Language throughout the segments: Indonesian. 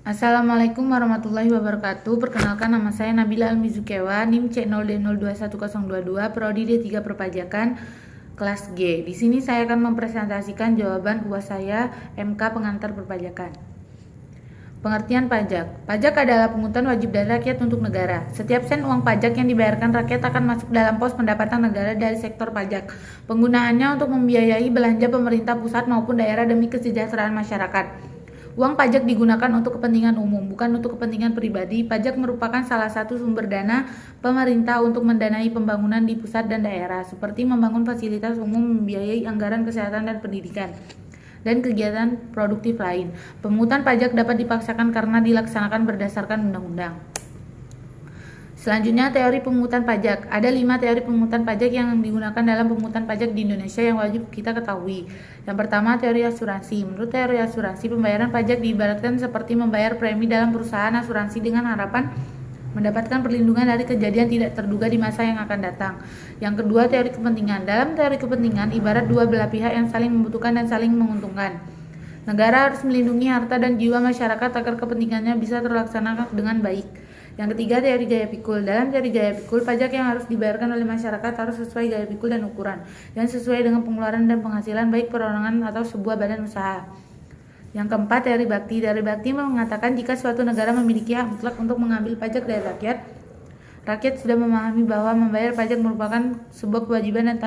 Assalamualaikum warahmatullahi wabarakatuh. Perkenalkan, nama saya Nabila Almizukewa, NIM C0D021022, Prodi D3 Perpajakan, kelas G. Di sini saya akan mempresentasikan jawaban UAS saya MK Pengantar Perpajakan. Pengertian pajak. Pajak adalah pungutan wajib dari rakyat untuk negara. Setiap sen uang pajak yang dibayarkan rakyat akan masuk dalam pos pendapatan negara dari sektor pajak. Penggunaannya untuk membiayai belanja pemerintah pusat maupun daerah demi kesejahteraan masyarakat. Uang pajak digunakan untuk kepentingan umum, bukan untuk kepentingan pribadi. Pajak merupakan salah satu sumber dana pemerintah untuk mendanai pembangunan di pusat dan daerah, seperti membangun fasilitas umum, membiayai anggaran kesehatan dan pendidikan, dan kegiatan produktif lain. Pemungutan pajak dapat dipaksakan karena dilaksanakan berdasarkan undang-undang. Selanjutnya, teori pemungutan pajak. Ada 5 teori pemungutan pajak yang digunakan dalam pemungutan pajak di Indonesia yang wajib kita ketahui. Yang pertama, teori asuransi. Menurut teori asuransi, pembayaran pajak diibaratkan seperti membayar premi dalam perusahaan asuransi dengan harapan mendapatkan perlindungan dari kejadian tidak terduga di masa yang akan datang. Yang kedua, teori kepentingan. Dalam teori kepentingan, ibarat dua belah pihak yang saling membutuhkan dan saling menguntungkan. Negara harus melindungi harta dan jiwa masyarakat agar kepentingannya bisa terlaksana dengan baik. Yang ketiga, teori gaya pikul. Dalam teori gaya pikul, pajak yang harus dibayarkan oleh masyarakat harus sesuai gaya pikul dan ukuran, dan sesuai dengan pengeluaran dan penghasilan baik perorangan atau sebuah badan usaha. Yang keempat, teori bakti. Teori bakti mengatakan jika suatu negara memiliki hak mutlak untuk mengambil pajak dari rakyat, rakyat sudah memahami bahwa membayar pajak merupakan sebuah kewajiban dan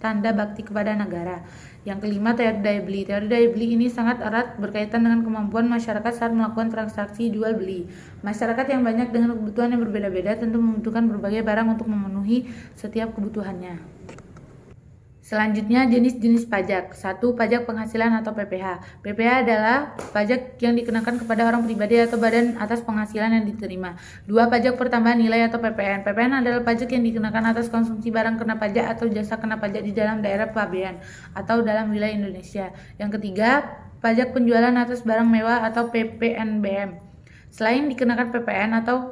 tanda bakti kepada negara. Yang kelima, teori daya beli. Teori daya beli ini sangat erat berkaitan dengan kemampuan masyarakat saat melakukan transaksi jual beli. Masyarakat yang banyak dengan kebutuhan yang berbeda-beda tentu membutuhkan berbagai barang untuk memenuhi setiap kebutuhannya. Selanjutnya, jenis-jenis pajak. 1. Pajak penghasilan atau PPh. PPh adalah pajak yang dikenakan kepada orang pribadi atau badan atas penghasilan yang diterima. 2. Pajak pertambahan nilai atau PPN. PPN adalah pajak yang dikenakan atas konsumsi barang kena pajak atau jasa kena pajak di dalam daerah pabean atau dalam wilayah Indonesia. Yang ketiga, pajak penjualan atas barang mewah atau PPNBM. Selain dikenakan PPN atau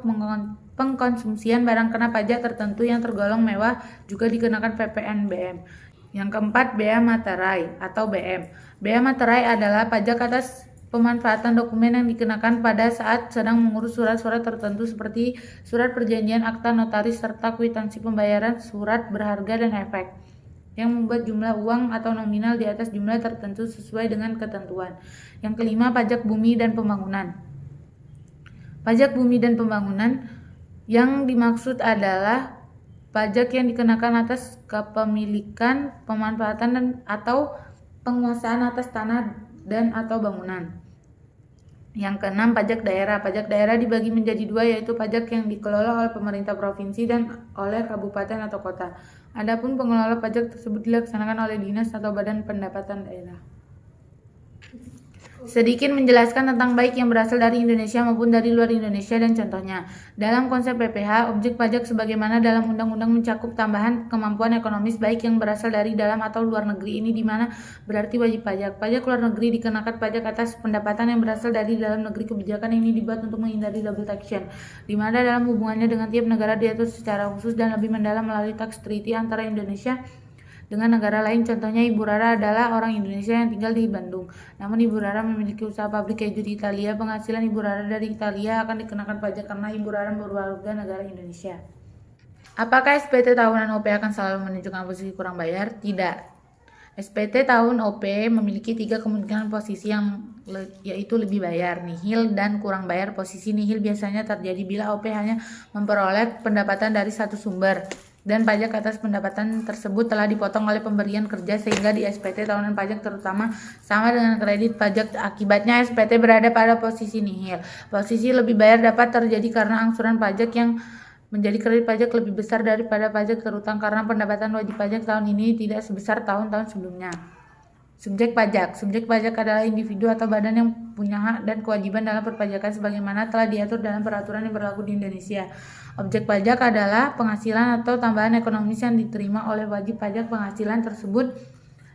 pengkonsumsian barang kena pajak tertentu yang tergolong mewah juga dikenakan PPNBM. Yang keempat, bea materai atau BM. Bea materai adalah pajak atas pemanfaatan dokumen yang dikenakan pada saat sedang mengurus surat-surat tertentu seperti surat perjanjian, akta notaris, serta kwitansi pembayaran, surat berharga, dan efek, yang membuat jumlah uang atau nominal di atas jumlah tertentu sesuai dengan ketentuan. Yang kelima, pajak bumi dan pembangunan. Pajak bumi dan pembangunan yang dimaksud adalah pajak yang dikenakan atas kepemilikan, pemanfaatan, dan atau penguasaan atas tanah dan atau bangunan. Yang keenam, pajak daerah. Pajak daerah dibagi menjadi dua, yaitu pajak yang dikelola oleh pemerintah provinsi dan oleh kabupaten atau kota. Adapun pengelola pajak tersebut dilaksanakan oleh dinas atau badan pendapatan daerah. Sedikit menjelaskan tentang baik yang berasal dari Indonesia maupun dari luar Indonesia dan contohnya. Dalam konsep PPh, objek pajak sebagaimana dalam undang-undang mencakup tambahan kemampuan ekonomis baik yang berasal dari dalam atau luar negeri. Ini dimana berarti wajib pajak. Pajak luar negeri dikenakan pajak atas pendapatan yang berasal dari dalam negeri. Kebijakan ini dibuat untuk menghindari double taxation, dimana dalam hubungannya dengan tiap negara diatur secara khusus dan lebih mendalam melalui tax treaty antara Indonesia dengan negara lain. Contohnya, Ibu Rara adalah orang Indonesia yang tinggal di Bandung. Namun Ibu Rara memiliki usaha pabrik keju di Italia. Penghasilan Ibu Rara dari Italia akan dikenakan pajak karena Ibu Rara berwarga negara Indonesia. Apakah SPT tahunan OP akan selalu menunjukkan posisi kurang bayar? Tidak. SPT tahun OP memiliki 3 kemungkinan posisi yaitu lebih bayar, nihil, dan kurang bayar. Posisi nihil biasanya terjadi bila OP hanya memperoleh pendapatan dari satu sumber dan pajak atas pendapatan tersebut telah dipotong oleh pemberian kerja, sehingga di SPT tahunan pajak terutama sama dengan kredit pajak. Akibatnya SPT berada pada posisi nihil. Posisi lebih bayar dapat terjadi karena angsuran pajak yang menjadi kredit pajak lebih besar daripada pajak terutang karena pendapatan wajib pajak tahun ini tidak sebesar tahun-tahun sebelumnya. Subjek pajak. Subjek pajak adalah individu atau badan yang punya hak dan kewajiban dalam perpajakan sebagaimana telah diatur dalam peraturan yang berlaku di Indonesia. Objek pajak adalah penghasilan atau tambahan ekonomis yang diterima oleh wajib pajak. Penghasilan tersebut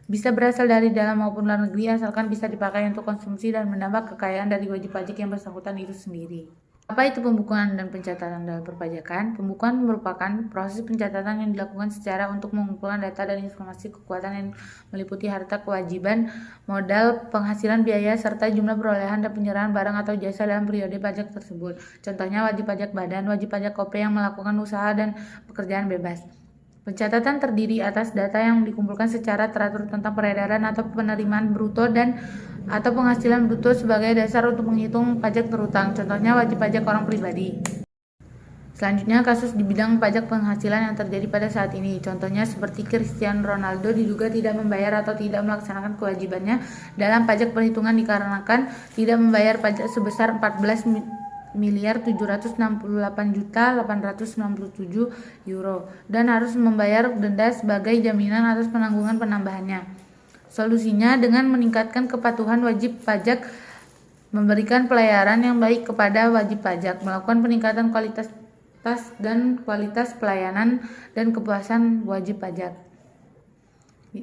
bisa berasal dari dalam maupun luar negeri asalkan bisa dipakai untuk konsumsi dan menambah kekayaan dari wajib pajak yang bersangkutan itu sendiri. Apa itu pembukuan dan pencatatan dalam perpajakan? Pembukuan merupakan proses pencatatan yang dilakukan secara untuk mengumpulkan data dan informasi kekuatan yang meliputi harta, kewajiban, modal, penghasilan, biaya, serta jumlah perolehan dan penyerahan barang atau jasa dalam periode pajak tersebut. Contohnya wajib pajak badan, wajib pajak KOP yang melakukan usaha dan pekerjaan bebas. Pencatatan terdiri atas data yang dikumpulkan secara teratur tentang peredaran atau penerimaan bruto dan atau penghasilan bruto sebagai dasar untuk menghitung pajak terutang. Contohnya wajib pajak orang pribadi. Selanjutnya, kasus di bidang pajak penghasilan yang terjadi pada saat ini. Contohnya seperti Cristiano Ronaldo diduga tidak membayar atau tidak melaksanakan kewajibannya dalam pajak perhitungan dikarenakan tidak membayar pajak sebesar 14.768.897 euro dan harus membayar denda sebagai jaminan atas penanggungan penambahannya. Solusinya dengan meningkatkan kepatuhan wajib pajak, memberikan pelayanan yang baik kepada wajib pajak, melakukan peningkatan kualitas pelayanan dan kepuasan wajib pajak.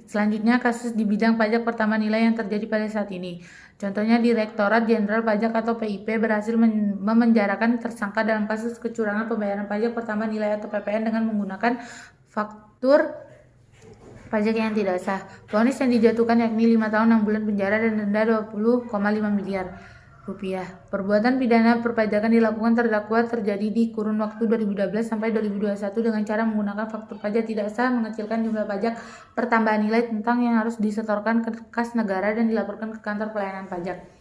Selanjutnya, kasus di bidang pajak pertama nilai yang terjadi pada saat ini. Contohnya, Direktorat Jenderal Pajak atau PIP berhasil memenjarakan tersangka dalam kasus kecurangan pembayaran pajak pertama nilai atau PPN dengan menggunakan faktur pajak yang tidak sah. Vonis yang dijatuhkan yakni 5 tahun 6 bulan penjara dan denda 20,5 miliar rupiah. Perbuatan pidana perpajakan dilakukan terdakwa terjadi di kurun waktu 2012 sampai 2021 dengan cara menggunakan faktur pajak tidak sah, mengecilkan jumlah pajak pertambahan nilai tentang yang harus disetorkan ke kas negara dan dilaporkan ke kantor pelayanan pajak.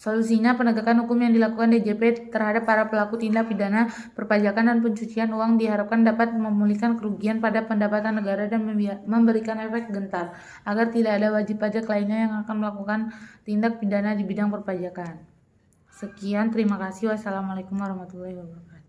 Solusinya, penegakan hukum yang dilakukan DJP terhadap para pelaku tindak pidana perpajakan dan pencucian uang diharapkan dapat memulihkan kerugian pada pendapatan negara dan memberikan efek gentar agar tidak ada wajib pajak lainnya yang akan melakukan tindak pidana di bidang perpajakan. Sekian, terima kasih. Wassalamualaikum warahmatullahi wabarakatuh.